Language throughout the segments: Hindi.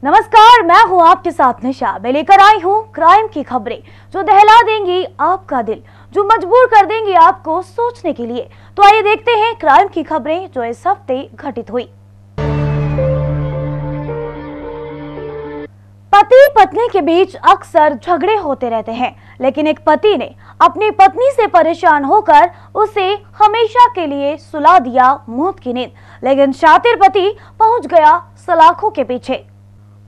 नमस्कार, मैं हूं आपके साथ निशा। मैं लेकर आई हूं क्राइम की खबरें जो दहला देंगी आपका दिल, जो मजबूर कर देंगी आपको सोचने के लिए। तो आइए देखते हैं क्राइम की खबरें जो इस हफ्ते घटित हुई। पति पत्नी के बीच अक्सर झगड़े होते रहते हैं, लेकिन एक पति ने अपनी पत्नी से परेशान होकर उसे हमेशा के लिए सुला दिया मौत की नींद। लेकिन शातिर पति पहुंच गया सलाखों के पीछे।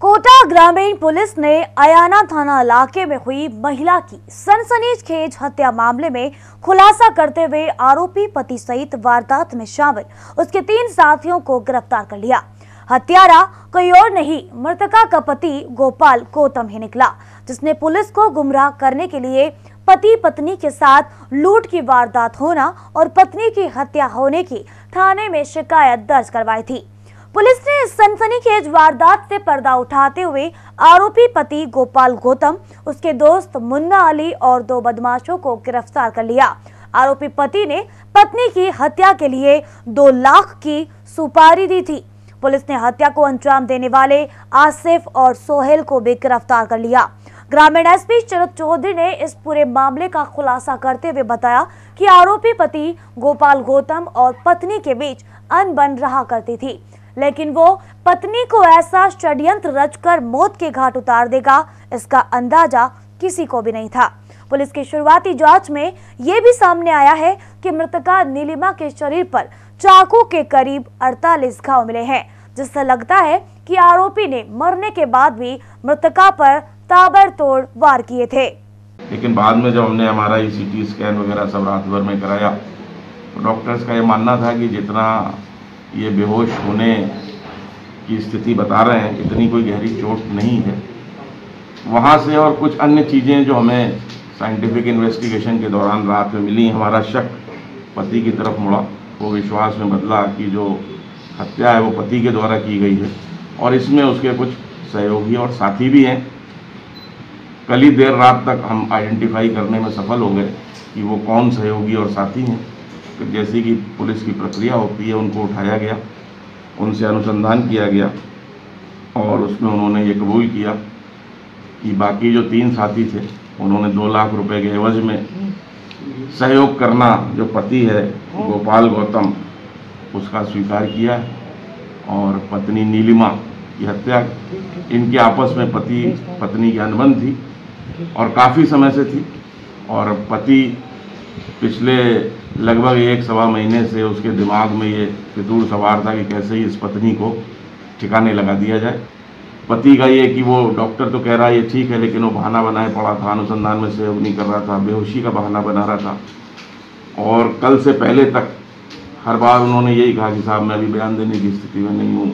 कोटा ग्रामीण पुलिस ने अयाना थाना इलाके में हुई महिला की सनसनीखेज हत्या मामले में खुलासा करते हुए आरोपी पति सहित वारदात में शामिल उसके 3 साथियों को गिरफ्तार कर लिया। हत्यारा कोई और नहीं, मृतका का पति गोपाल गौतम ही निकला, जिसने पुलिस को गुमराह करने के लिए पति पत्नी के साथ लूट की वारदात होना और पत्नी की हत्या होने की थाने में शिकायत दर्ज करवाई थी। पुलिस ने इस सनसनीखेज वारदात से पर्दा उठाते हुए आरोपी पति गोपाल गौतम, उसके दोस्त मुन्ना अली और 2 बदमाशों को गिरफ्तार कर लिया। आरोपी पति ने पत्नी की हत्या के लिए 2 लाख की सुपारी दी थी। पुलिस ने हत्या को अंजाम देने वाले आसिफ और सोहेल को भी गिरफ्तार कर लिया। ग्रामीण एसपी शरद चौधरी ने इस पूरे मामले का खुलासा करते हुए बताया कि आरोपी पति गोपाल गौतम और पत्नी के बीच अनबन रहा करती थी, लेकिन वो पत्नी को ऐसा षड्यंत्र रचकर मौत के घाट उतार देगा, इसका अंदाजा किसी को भी नहीं था। पुलिस की शुरुआती जांच में ये भी सामने आया है कि मृतका नीलिमा के शरीर पर चाकू के करीब 48 घाव मिले हैं, जिससे लगता है कि आरोपी ने मरने के बाद भी मृतका पर ताबड़तोड़ वार किए थे। लेकिन बाद में जब हमने हमारा ईसीटी स्कैन वगैरह सब रात भर में कराया तो डॉक्टर्स का ये मानना था कि जितना ये बेहोश होने की स्थिति बता रहे हैं, इतनी कोई गहरी चोट नहीं है। वहाँ से और कुछ अन्य चीज़ें जो हमें साइंटिफिक इन्वेस्टिगेशन के दौरान रात में मिली, हमारा शक पति की तरफ मुड़ा, वो विश्वास में बदला कि जो हत्या है वो पति के द्वारा की गई है और इसमें उसके कुछ सहयोगी और साथी भी हैं। कल ही देर रात तक हम आइडेंटिफाई करने में सफल हो गए कि वो कौन सहयोगी और साथी हैं। तो जैसे कि पुलिस की प्रक्रिया होती है, उनको उठाया गया, उनसे अनुसंधान किया गया और उसमें उन्होंने ये कबूल किया कि बाकी जो 3 साथी थे उन्होंने 2 लाख रुपए के एवज में सहयोग करना जो पति है गोपाल गौतम उसका स्वीकार किया और पत्नी नीलिमा की हत्या, इनके आपस में पति पत्नी की अनबन थी और काफ़ी समय से थी और पति पिछले लगभग 1-1.25 महीने से उसके दिमाग में ये फितूर सवार था कि कैसे ही इस पत्नी को ठिकाने लगा दिया जाए। पति का ये कि वो डॉक्टर तो कह रहा है ये ठीक है, लेकिन वो बहाना बनाए पड़ा था, अनुसंधान में सहयोग नहीं कर रहा था, बेहोशी का बहाना बना रहा था और कल से पहले तक हर बार उन्होंने यही कहा कि साहब मैं अभी बयान देने की स्थिति में नहीं हूँ,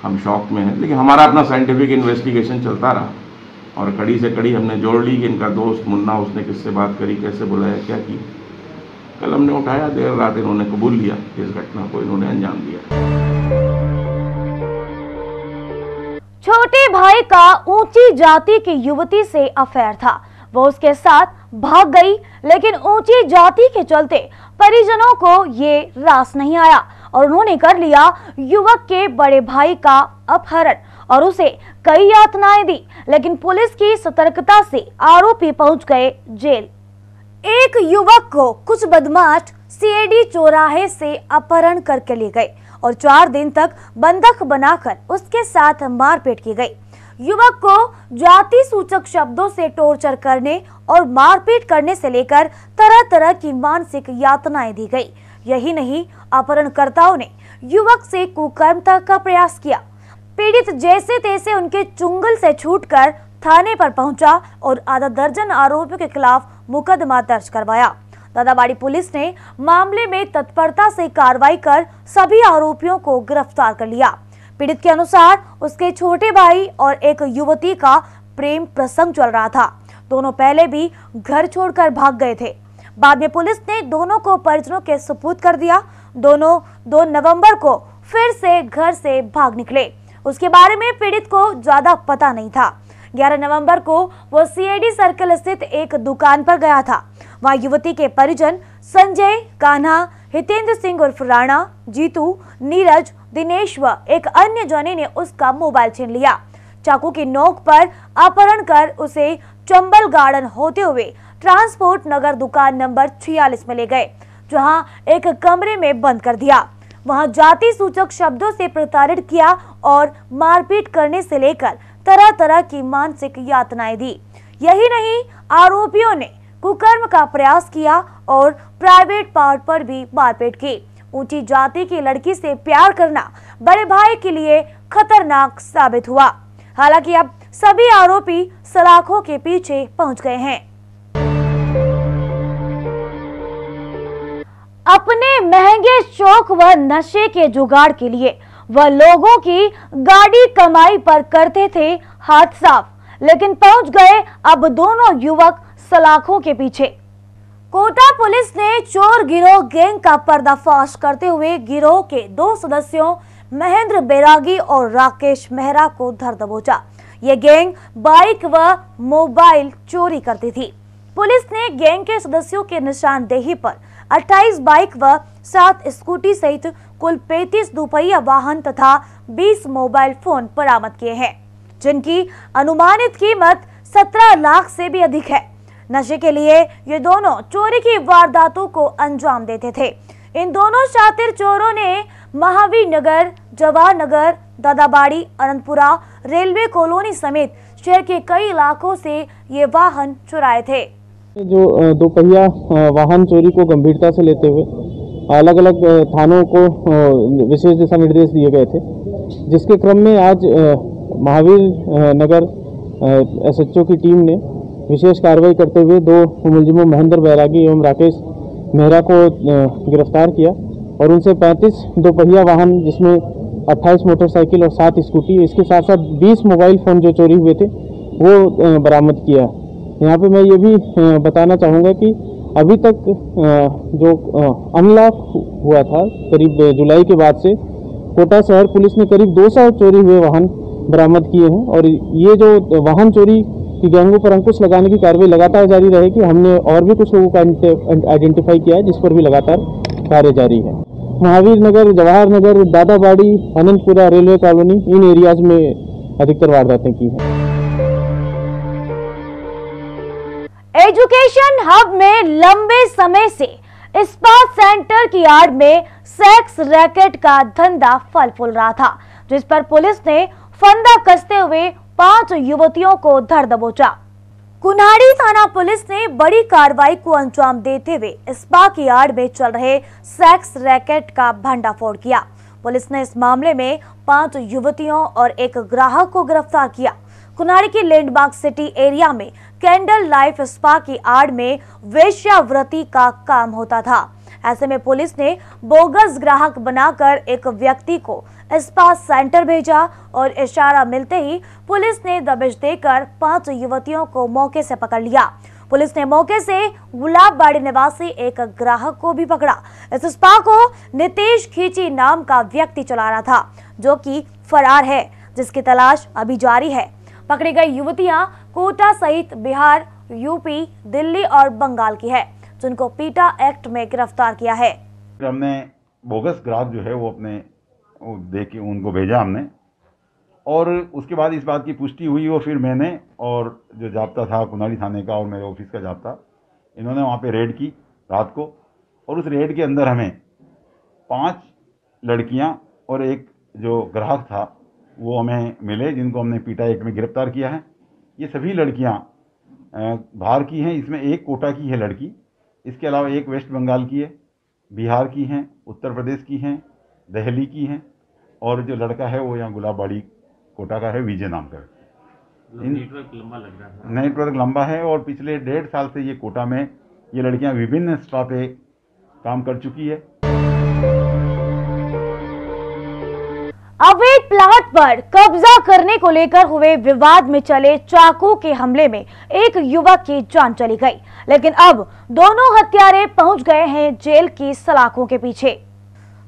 हम शौक में हैं। लेकिन हमारा अपना साइंटिफिक इन्वेस्टिगेशन चलता रहा और कड़ी से कड़ी हमने जोड़ ली कि इनका दोस्त मुन्ना उसने किससे बात करी, कैसे बुलाया, क्या की। कल हमने उठाया, देर रात इन्होंने कबूल लिया, इस घटना को इन्होंने अंजाम दिया। छोटे भाई का ऊंची जाति की युवती से अफेयर था, वो उसके साथ भाग गई, लेकिन ऊंची जाति के चलते परिजनों को ये रास नहीं आया और उन्होंने कर लिया युवक के बड़े भाई का अपहरण और उसे कई यातनाएं दी। लेकिन पुलिस की सतर्कता से आरोपी पहुंच गए जेल। एक युवक को कुछ बदमाश सीएडी चौराहे से अपहरण करके ले गए और 4 दिन तक बंधक बनाकर उसके साथ मारपीट की गई। युवक को जाति सूचक शब्दों से टॉर्चर करने और मारपीट करने से लेकर तरह तरह की मानसिक यातनाएं दी गई। यही नहीं, अपहरणकर्ताओं ने युवक से कुकर्मता का प्रयास किया। पीड़ित जैसे तैसे उनके चुंगल से छूटकर थाने पर पहुंचा और आधा दर्जन आरोपियों के खिलाफ मुकदमा दर्ज करवाया। दादाबाड़ी पुलिस ने मामले में तत्परता से कार्रवाई कर सभी आरोपियों को गिरफ्तार कर लिया। पीड़ित के अनुसार उसके छोटे भाई और एक युवती का प्रेम प्रसंग चल रहा था। दोनों पहले भी घर छोड़कर भाग गए थे। बाद में पुलिस ने दोनों को परिजनों के सुपुर्द कर दिया। दोनों 2 नवंबर को फिर से घर से भाग निकले। उसके बारे में पीड़ित को ज्यादा पता नहीं था। 11 नवंबर को वो सीआईडी सर्कल स्थित एक दुकान पर गया था। वहां युवती के परिजन संजय, कान्हा, हितेंद्र सिंह उर्फ राणा, जीतू, नीरज, दिनेश व एक अन्य जने ने उसका मोबाइल छीन लिया। चाकू की नोक पर अपहरण कर उसे चंबल गार्डन होते हुए ट्रांसपोर्ट नगर दुकान नंबर 46 में ले गए, जहां एक कमरे में बंद कर दिया। वहां जाति सूचक शब्दों से प्रताड़ित किया और मारपीट करने से लेकर तरह तरह की मानसिक यातनाएं दी। यही नहीं, आरोपियों ने कुकर्म का प्रयास किया और प्राइवेट पार्ट पर भी मारपीट की। ऊंची जाति की लड़की से प्यार करना बड़े भाई के लिए खतरनाक साबित हुआ। हालांकि अब सभी आरोपी सलाखों के पीछे पहुंच गए हैं। अपने महंगे शौक व नशे के जुगाड़ के लिए वह लोगों की गाड़ी कमाई पर करते थे हाथ साफ, लेकिन पहुंच गए अब दोनों युवक सलाखों के पीछे। कोटा पुलिस ने चोर गिरोह गैंग का पर्दाफाश करते हुए गिरोह के 2 सदस्यों महेंद्र बैरागी और राकेश मेहरा को धर दबोचा। ये गैंग बाइक व मोबाइल चोरी करती थी। पुलिस ने गैंग के सदस्यों के निशानदेही पर 28 बाइक व 7 स्कूटी सहित कुल 35 दोपहिया वाहन तथा 20 मोबाइल फोन बरामद किए हैं, जिनकी अनुमानित कीमत 17 लाख से भी अधिक है। नशे के लिए ये दोनों चोरी की वारदातों को अंजाम देते थे। इन दोनों शातिर चोरों ने महावीर नगर, जवाहर नगर, दादाबाड़ी, अनंतपुरा, रेलवे कॉलोनी समेत शहर के कई इलाकों से ये वाहन चुराए थे। जो दोपहिया वाहन चोरी को गंभीरता से लेते हुए अलग अलग थानों को विशेष दिशा निर्देश दिए गए थे, जिसके क्रम में आज महावीर नगर एसएचओ की टीम ने विशेष कार्रवाई करते हुए 2 मुलजिमों महेंद्र बैरागी एवं राकेश मेहरा को गिरफ्तार किया और उनसे 35 दोपहिया वाहन, जिसमें 28 मोटरसाइकिल और 7 स्कूटी, इसके साथ साथ 20 मोबाइल फ़ोन जो चोरी हुए थे वो बरामद किया। यहाँ पे मैं ये भी बताना चाहूँगा कि अभी तक जो अनलॉक हुआ था करीब जुलाई के बाद से कोटा शहर पुलिस ने करीब 200 चोरी हुए वाहन बरामद किए हैं और ये जो वाहन चोरी की गैंगों पर अंकुश लगाने की कार्रवाई लगातार जारी रहेगी। हमने और भी कुछ लोगों को आइडेंटिफाई किया है, जिस पर भी लगातार कार्य जारी है। महावीर नगर, जवाहर नगर, दादाबाड़ी, अनंतपुरा, रेलवे कॉलोनी, इन एरियाज में अधिकतर वारदातें की हैं। एजुकेशन हब में लंबे समय से स्पा सेंटर की आड़ में सेक्स रैकेट का धंधा फल फूल रहा था, जिस पर पुलिस ने फंदा कसते हुए 5 युवतियों को धर दबोचा। कुन्हाड़ी थाना पुलिस ने बड़ी कार्रवाई को अंजाम देते हुए स्पा की आड़ में चल रहे सेक्स रैकेट का भंडाफोड़ किया। पुलिस ने इस मामले में 5 युवतियों और एक ग्राहक को गिरफ्तार किया। कुन्हाड़ी की लैंडमार्क सिटी एरिया में कैंडल लाइफ स्पा की आड़ में वेश्यावृत्ति का काम होता था। ऐसे में पुलिस ने बोगस ग्राहक बनाकर एक व्यक्ति को स्पा सेंटर भेजा और इशारा मिलते ही पुलिस ने दबिश देकर 5 युवतियों को मौके से पकड़ लिया। पुलिस ने मौके से गुलाबबाड़ी निवासी एक ग्राहक को भी पकड़ा। इस स्पा को नितेश खींची नाम का व्यक्ति चला रहा था, जो कि फरार है, जिसकी तलाश अभी जारी है। पकड़ी गई युवतियां कोटा सहित बिहार, यूपी, दिल्ली और बंगाल की है, जिनको पीटा एक्ट में गिरफ्तार किया है। हमने बोगस ग्राहक जो है वो अपने देख के उनको भेजा हमने, और उसके बाद इस बात की पुष्टि हुई और फिर मैंने और जो जाब्ता था कुन्हाड़ी थाने का और मेरे ऑफिस का जाब्ता, इन्होंने वहाँ पे रेड की रात को, और उस रेड के अंदर हमें 5 लड़कियाँ और एक जो ग्राहक था वो हमें मिले, जिनको हमने पीटा एक्ट में गिरफ्तार किया है। ये सभी लड़कियाँ बाहर की हैं, इसमें एक कोटा की है लड़की, इसके अलावा एक वेस्ट बंगाल की है, बिहार की हैं, उत्तर प्रदेश की हैं, दिल्ली की हैं, और जो लड़का है वो यहाँ गुलाबबाड़ी कोटा का है, विजय नाम का। नेटवर्क लंबा लग रहा है। नेटवर्क लंबा है और पिछले 1.5 साल से ये कोटा में ये लड़कियाँ विभिन्न स्पा पे काम कर चुकी है। अवैध प्लाट पर कब्जा करने को लेकर हुए विवाद में चले चाकू के हमले में एक युवक की जान चली गई, लेकिन अब दोनों हत्यारे पहुंच गए हैं जेल की सलाखों के पीछे।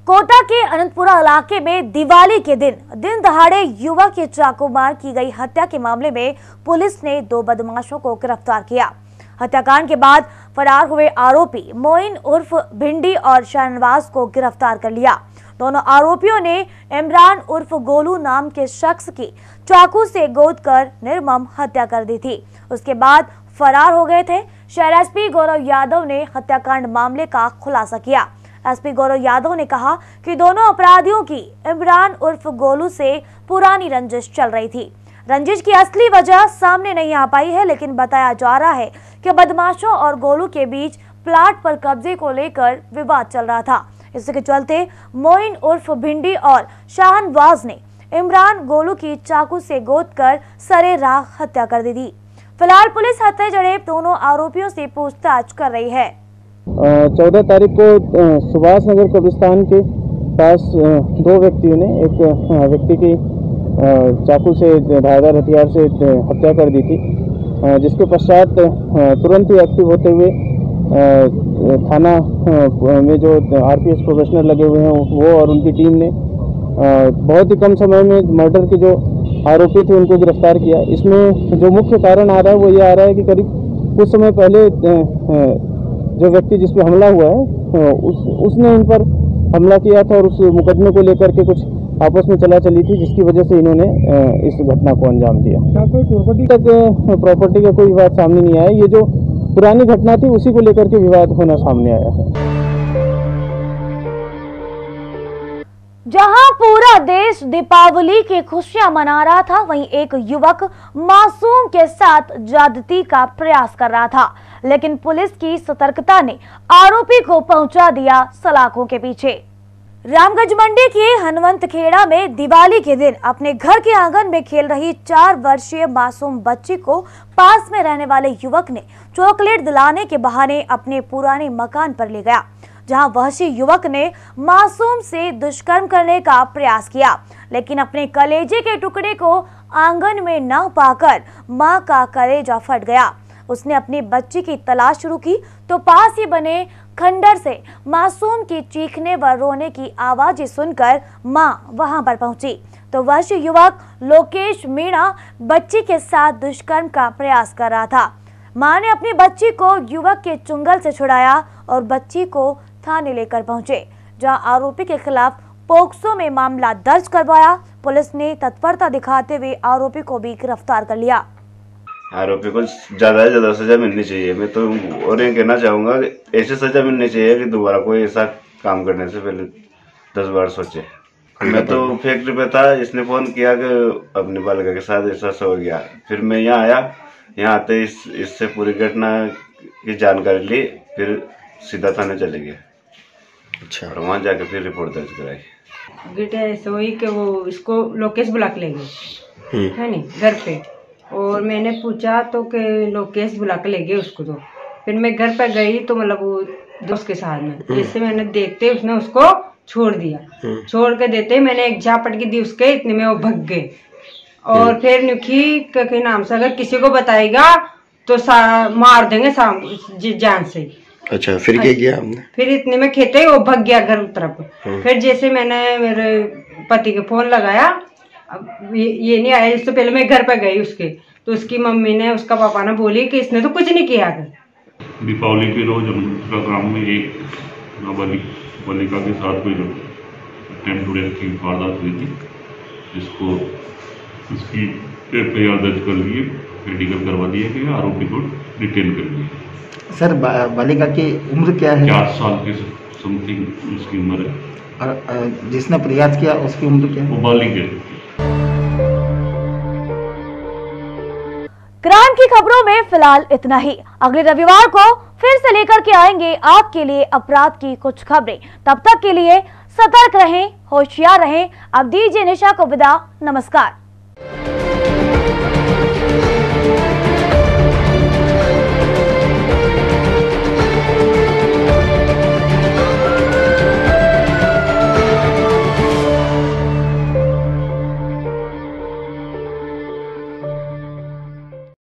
कोटा के अनंतपुरा इलाके में दिवाली के दिन दहाड़े युवक की चाकू मार की गई हत्या के मामले में पुलिस ने 2 बदमाशों को गिरफ्तार किया। हत्याकांड के बाद फरार हुए आरोपी मोइन उर्फ भिंडी और शाहनवाज को गिरफ्तार कर लिया। दोनों आरोपियों ने इमरान उर्फ गोलू नाम के शख्स की चाकू से गोदकर निर्मम हत्या कर दी थी। उसके बाद फरार हो गए थे। शहर एसपी गौरव यादव ने हत्याकांड मामले का खुलासा किया। एसपी गौरव यादव ने कहा कि दोनों अपराधियों की इमरान उर्फ गोलू से पुरानी रंजिश चल रही थी। रंजिश की असली वजह सामने नहीं आ पाई है, लेकिन बताया जा रहा है कि बदमाशों और गोलू के बीच प्लाट पर कब्जे को लेकर विवाद चल रहा था। इसके चलते मोइन उर्फ भिंडी और शाहनवाज ने इमरान गोलू की चाकू से गोदकर सरेराह हत्या कर दी थी। फिलहाल पुलिस हत्या जड़े दोनों आरोपियों से पूछताछ कर रही है। 14 तारीख को सुभाष नगर कब्रिस्तान के पास दो व्यक्तियों ने एक व्यक्ति की चाकू से धारदार हथियार से हत्या कर दी थी, जिसके पश्चात तुरंत ही एक्टिव होते हुए थाना में जो आरपीएस प्रोफेशनल लगे हुए हैं वो और उनकी टीम ने बहुत ही कम समय में मर्डर के जो आरोपी थे उनको गिरफ्तार किया। इसमें जो मुख्य कारण आ रहा है वो ये आ रहा है कि करीब कुछ समय पहले जो व्यक्ति जिस पर हमला हुआ है उसने इन पर हमला किया था और उस मुकदमे को लेकर के कुछ आपस में चला चली थी, जिसकी वजह से इन्होंने इस घटना को अंजाम दिया। प्रॉपर्टी का कोई विवाद सामने नहीं आया। ये जो पुरानी घटना थी उसी को लेकर के विवाद होना सामने आया है। जहां पूरा देश दीपावली की खुशियां मना रहा था, वहीं एक युवक मासूम के साथ ज्यादती का प्रयास कर रहा था, लेकिन पुलिस की सतर्कता ने आरोपी को पहुंचा दिया सलाखों के पीछे। रामगंज मंडी के हनुमंत खेड़ा में दिवाली के दिन अपने घर के आंगन में खेल रही 4 वर्षीय मासूम बच्ची को पास में रहने वाले युवक ने चॉकलेट दिलाने के बहाने अपने पुराने मकान पर ले गया, जहां वहशी युवक ने मासूम से दुष्कर्म करने का प्रयास किया, लेकिन अपने कलेजे के टुकड़े को आंगन में न पाकर मां का कलेजा फट गया। उसने अपनी बच्ची की तलाश शुरू की तो पास ही बने खंडर से मासूम की चीखने व रोने की आवाजें सुनकर मां वहां पर पहुंची तो वहशी युवक लोकेश मीणा बच्ची के साथ दुष्कर्म का प्रयास कर रहा था। मां ने अपनी बच्ची को युवक के चुंगल से छुड़ाया और बच्ची को थाने लेकर पहुंचे, जहां आरोपी के खिलाफ पोक्सो में मामला दर्ज करवाया। पुलिस ने तत्परता दिखाते हुए आरोपी को भी गिरफ्तार कर लिया। आरोपी को ज्यादा से ज्यादा सजा मिलनी चाहिए। मैं तो और ये कहना चाहूंगा कि ऐसी सजा मिलनी चाहिए कि दोबारा कोई ऐसा काम करने से पहले 10 बार सोचे। मैं तो फैक्ट्री पे था, इसने फोन किया कि अपने बालिका के साथ ऐसा हो गया। फिर मैं यहाँ आया, यहाँ आते इससे पूरी घटना की जानकारी ली, फिर सीधा थाने चले गए। अच्छा। और वहाँ जाके फिर रिपोर्ट दर्ज कराई। बेटा ऐसा हुई कि वो इसको लोकेश बुला के ले गए है नी घर पे, और मैंने पूछा तो कि लोकेश बुला के ले गए उसको। तो फिर मैं घर पे गई तो मतलब वो दोस्त के साथ में, जैसे मैंने देखते उसने उसको छोड़ दिया। छोड़ के देते मैंने एक झापट की दी उसके, इतने में वो भग गए। और फिर निखी के नाम से अगर किसी को बताएगा तो मार देंगे जान से। अच्छा, फिर क्या किया हमने? फिर इतने में खेते ही वो भग गया घर तरफ। फिर जैसे मैंने मेरे पति के फोन लगाया, अब ये नहीं आया। इससे पहले मैं घर पे गई उसके, तो उसकी मम्मी ने उसका पापा ने बोली कि इसने तो कुछ नहीं किया। दीपावली के रोज हम ग्राम में एक बालिका के साथ कोई अटेम्प्ट की वारदात हुई थी, जिसको उसकी एफआईआर दर्ज कर लिए, मेडिकल करवा दिया गया, आरोपी को डिटेन कर लिया। सर बालिका की उम्र क्या है? 4 साल के समथिंग उसकी उम्र है। और जिसने प्रयास किया उसकी उम्र क्या है? वो बालिक है। क्राइम की खबरों में फिलहाल इतना ही। अगले रविवार को फिर से लेकर के आएंगे आपके लिए अपराध की कुछ खबरें। तब तक के लिए सतर्क रहें, होशियार रहें। अब दीजिए निशा को विदा। नमस्कार।